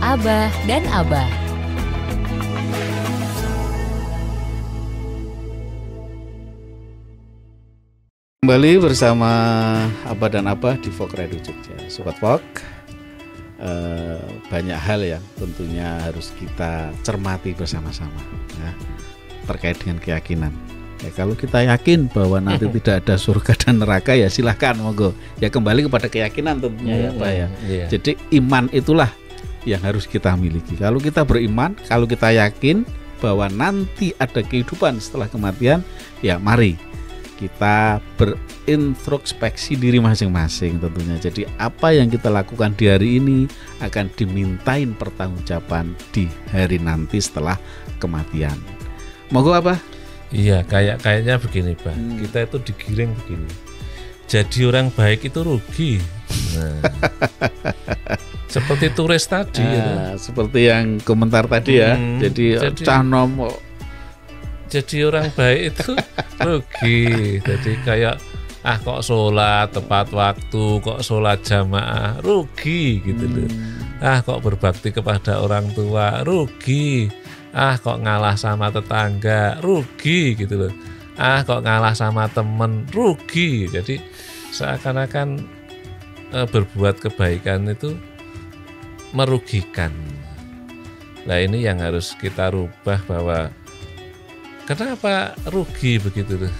Abah dan Abah. Kembali bersama Abah dan Abah di Folk Radio Jogja. Sobat Folk, banyak hal yang tentunya harus kita cermati bersama-sama ya, terkait dengan keyakinan. Ya, kalau kita yakin bahwa nanti tidak ada surga dan neraka, ya silahkan monggo. Ya kembali kepada keyakinan tentunya ya Pak ya. Jadi iman itulah yang harus kita miliki. Kalau kita beriman, kalau kita yakin bahwa nanti ada kehidupan setelah kematian, ya mari kita berintrospeksi diri masing-masing tentunya. Jadi apa yang kita lakukan di hari ini akan dimintain pertanggungjawaban di hari nanti setelah kematian. Monggo apa? Iya, kayaknya begini Pak. Kita itu digiring begini. Jadi orang baik itu rugi. Nah, seperti turis tadi. Seperti yang komentar tadi ya. Jadi cah nomo. Jadi orang baik itu rugi. Jadi kayak kok sholat tepat waktu, kok sholat jamaah, rugi gitu loh. Kok berbakti kepada orang tua, rugi. Kok ngalah sama tetangga, rugi gitu loh. Kok ngalah sama temen, rugi. Jadi seakan-akan berbuat kebaikan itu merugikan. Nah ini yang harus kita rubah, bahwa kenapa rugi begitu tuh?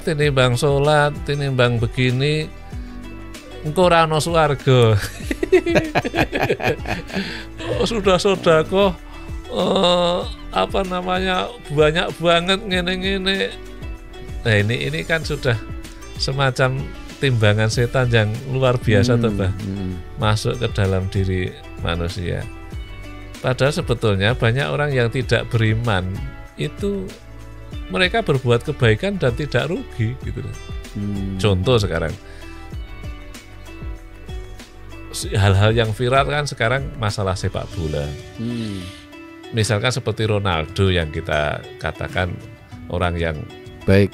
Tinimbang sholat, tinimbang begini, engkau rano swarga. Sudah sodako, banyak banget ngene-ngene. Nah ini kan sudah semacam timbangan setan yang luar biasa tuh Bah, masuk ke dalam diri manusia. Padahal sebetulnya banyak orang yang tidak beriman itu mereka berbuat kebaikan dan tidak rugi gitu. Contoh sekarang hal-hal yang viral kan sekarang masalah sepak bola. Misalkan seperti Ronaldo yang kita katakan orang yang baik,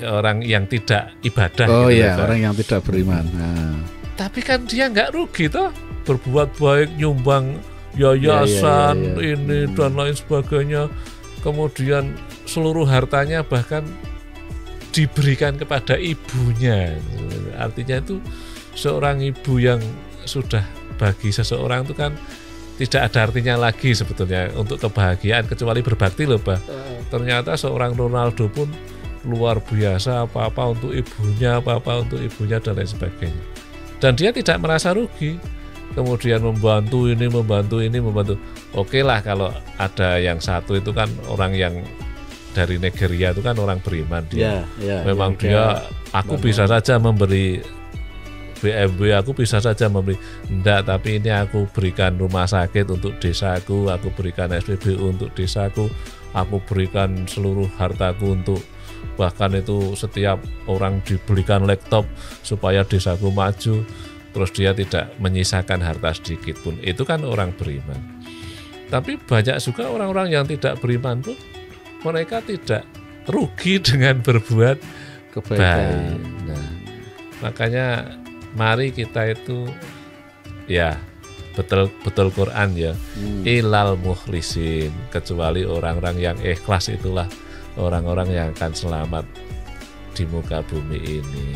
orang yang tidak ibadah. Orang yang tidak beriman. Tapi kan dia nggak rugi toh, berbuat baik, nyumbang yayasan ini dan lain sebagainya. Kemudian seluruh hartanya bahkan diberikan kepada ibunya. Artinya itu seorang ibu yang sudah bagi seseorang itu kan tidak ada artinya lagi sebetulnya untuk kebahagiaan kecuali berbakti loh Bah. Ternyata seorang Ronaldo pun luar biasa, apa-apa untuk ibunya dan lain sebagainya. Dan dia tidak merasa rugi. Kemudian membantu ini. Oke lah kalau ada yang satu itu kan orang yang dari Nigeria itu kan orang beriman dia. Memang dia aku bisa saja memberi BMW, aku bisa saja memberi. Enggak, tapi ini aku berikan rumah sakit untuk desaku, aku berikan SPBU untuk desaku, aku berikan seluruh hartaku untuk, bahkan itu setiap orang dibelikan laptop supaya desaku maju. Terus dia tidak menyisakan harta sedikit pun. Itu kan orang beriman. Tapi banyak juga orang-orang yang tidak beriman pun mereka tidak rugi dengan berbuat kebaikan. Nah, makanya mari kita itu ya betul Quran ya, ilal mukhlisin, kecuali orang-orang yang ikhlas itulah orang-orang yang akan selamat di muka bumi ini.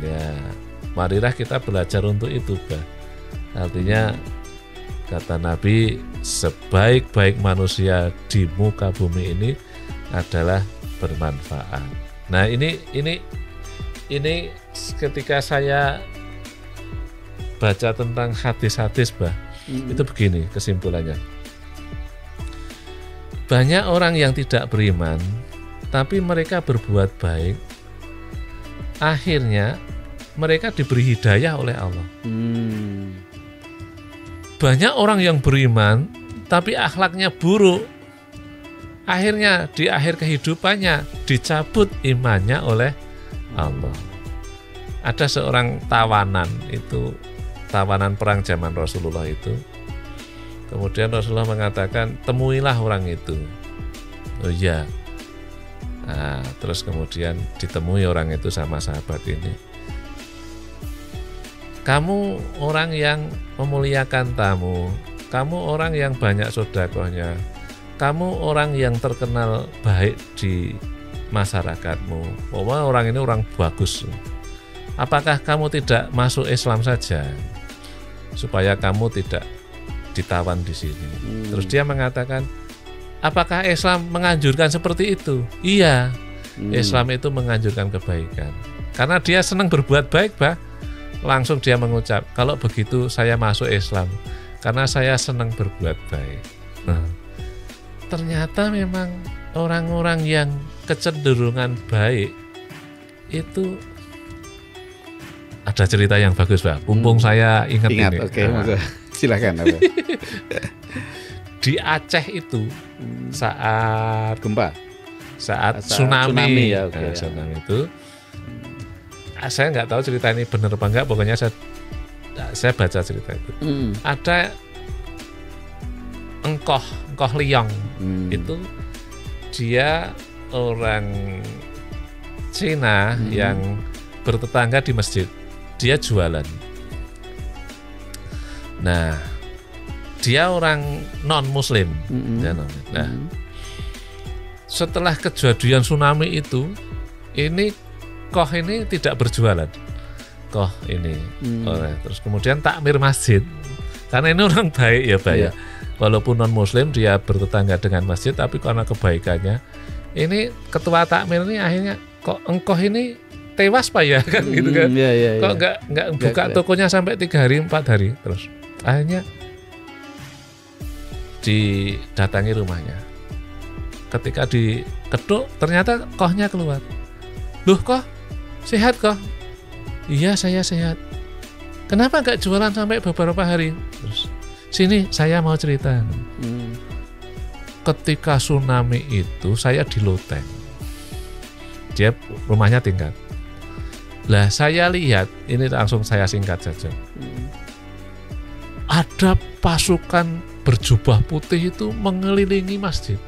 Ya, marilah kita belajar untuk itu, Bah. Artinya kata Nabi, sebaik-baik manusia di muka bumi ini adalah bermanfaat. Nah, ini ketika saya baca tentang hadis-hadis, Bah, itu begini kesimpulannya. Banyak orang yang tidak beriman, tapi mereka berbuat baik, akhirnya mereka diberi hidayah oleh Allah. Banyak orang yang beriman, tapi akhlaknya buruk, akhirnya di akhir kehidupannya dicabut imannya oleh Allah. Ada seorang tawanan, itu tawanan perang zaman Rasulullah itu. Kemudian Rasulullah mengatakan, temuilah orang itu. Oh iya. Nah, terus kemudian ditemui orang itu sama sahabat ini. Kamu orang yang memuliakan tamu, kamu orang yang banyak sedekahnya, kamu orang yang terkenal baik di masyarakatmu, bahwa orang ini orang bagus. Apakah kamu tidak masuk Islam saja supaya kamu tidak ditawan di sini? Terus dia mengatakan, apakah Islam menganjurkan seperti itu? Iya, Islam itu menganjurkan kebaikan. Karena dia senang berbuat baik, Bah. Langsung dia mengucap, kalau begitu saya masuk Islam karena saya senang berbuat baik. Nah, ternyata memang orang-orang yang kecenderungan baik itu ada cerita yang bagus, Pak. Mumpung saya ingat ini. Oke, silakan. Di Aceh itu saat gempa, saat tsunami ya, tsunami itu, saya nggak tahu cerita ini benar apa enggak. Pokoknya saya baca cerita itu. Ada engkoh liong itu, dia orang Cina yang bertetangga di masjid. Dia jualan. Nah, dia orang non Muslim. Nah, setelah kejadian tsunami itu, ini koh ini tidak berjualan. Koh ini, terus kemudian takmir masjid. Karena ini orang baik ya, Pak ya. Walaupun non Muslim, dia bertetangga dengan masjid, tapi karena kebaikannya, ini ketua takmir ini akhirnya, kok engkoh ini tewas, Pak ya, kan gitu kan. Kok nggak buka tokonya sampai 3 hari 4 hari. Terus akhirnya didatangi rumahnya. Ketika diketuk, ternyata kohnya keluar. Loh, kok sehat kok? Iya, saya sehat. Kenapa nggak jualan sampai beberapa hari? Terus, sini saya mau cerita. Ketika tsunami itu saya di loteng. Dia rumahnya tingkat. Lah saya lihat, ini langsung saya singkat saja. Ada pasukan berjubah putih itu mengelilingi masjid.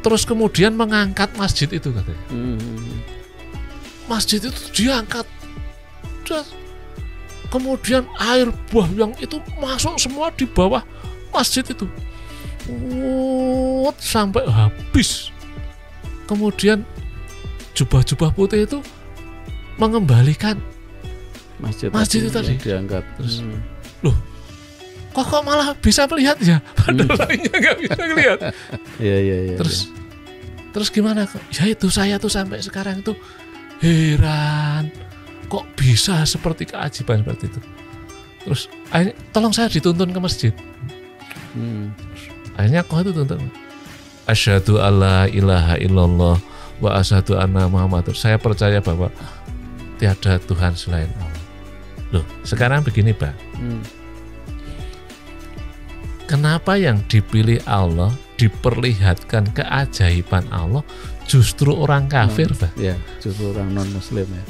Terus kemudian mengangkat masjid itu katanya. Masjid itu diangkat. Kemudian air buah yang itu masuk semua di bawah masjid itu. Sampai habis. Kemudian jubah-jubah putih itu mengembalikan masjid itu tadi. Diangkat. Terus, loh, kok malah bisa melihat ya? Padahal lainnya nggak bisa melihat. Iya. Terus gimana kok? Ya itu saya tuh sampai sekarang itu heran, kok bisa seperti keajaiban seperti itu. Terus akhirnya tolong saya dituntun ke masjid. Akhirnya kok itu tuntun. Asyhadu alla ilaha illallah wa asyhadu anna Muhammadur. Saya percaya bahwa tiada Tuhan selain Allah. Loh, sekarang begini, Pak. Kenapa yang dipilih Allah, diperlihatkan keajaiban Allah, justru orang kafir, Pak? Ya, justru orang non Muslim ya.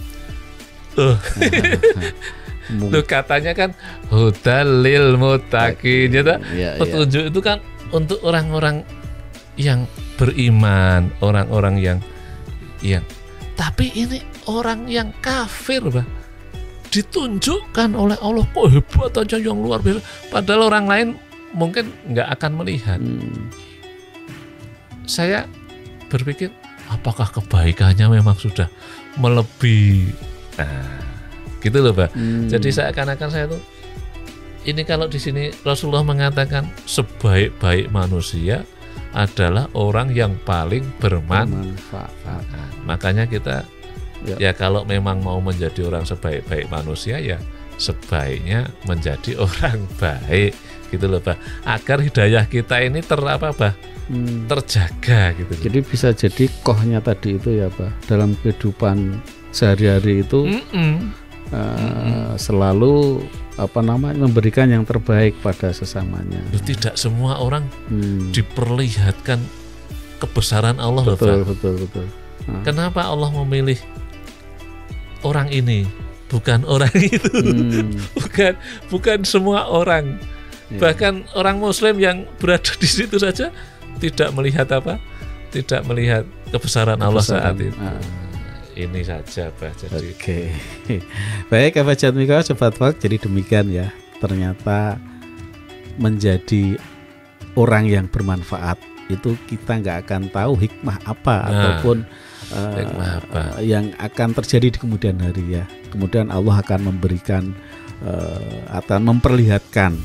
Loh, katanya kan hudalil muttaqin, petunjuk itu kan untuk orang-orang yang beriman, orang-orang yang tapi ini orang yang kafir, Pak. Ditunjukkan oleh Allah, kok hebat aja yang luar biasa. Padahal orang lain mungkin nggak akan melihat. Saya berpikir, apakah kebaikannya memang sudah melebihi? Nah, gitu loh, Pak. Jadi seakan-akan saya tuh, ini kalau di sini Rasulullah mengatakan sebaik-baik manusia adalah orang yang paling bermanfaat. Makanya kita ya kalau memang mau menjadi orang sebaik-baik manusia, ya sebaiknya menjadi orang baik, gitu loh, Pak. Agar hidayah kita ini terjaga gitu. Jadi bisa jadi kohnya tadi itu ya, Pak, dalam kehidupan sehari-hari itu selalu memberikan yang terbaik pada sesamanya. Tidak semua orang diperlihatkan kebesaran Allah, betul. Kenapa Allah memilih orang ini, bukan orang itu? Bukan semua orang. Bahkan orang Muslim yang berada di situ saja tidak melihat tidak melihat kebesaran Allah saat itu. Ini saja, Pak. Jadi Oke. Baik, Pak Jatmiko, Sobat Walk, jadi demikian ya ternyata menjadi orang yang bermanfaat, itu kita nggak akan tahu hikmah apa ataupun yang akan terjadi di kemudian hari ya. Kemudian Allah akan memberikan akan memperlihatkan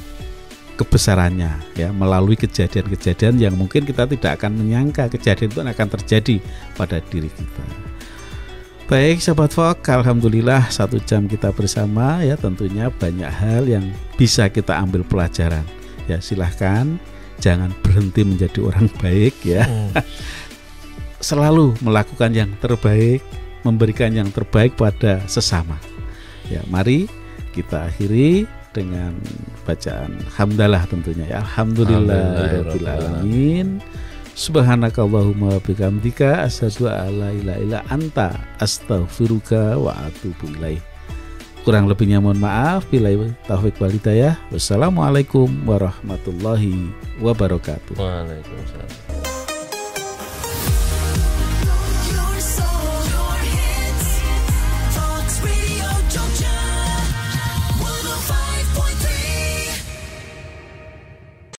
kebesarannya ya melalui kejadian-kejadian yang mungkin kita tidak akan menyangka kejadian itu akan terjadi pada diri kita. Baik sahabat Fok, alhamdulillah 1 jam kita bersama ya, tentunya banyak hal yang bisa kita ambil pelajaran. Ya silahkan jangan berhenti menjadi orang baik ya. Selalu melakukan yang terbaik, memberikan yang terbaik pada sesama. Ya, mari kita akhiri dengan bacaan hamdalah tentunya ya. Alhamdulillahirabbil alamin. Subhanakallahumma wa bihamdika asyhadu an la ilaha illa anta astaghfiruka wa atubu ilaik. Kurang lebihnya mohon maaf. Billahi taufik wal hidayah. Wassalamualaikum warahmatullahi wabarakatuh. Waalaikumsalam.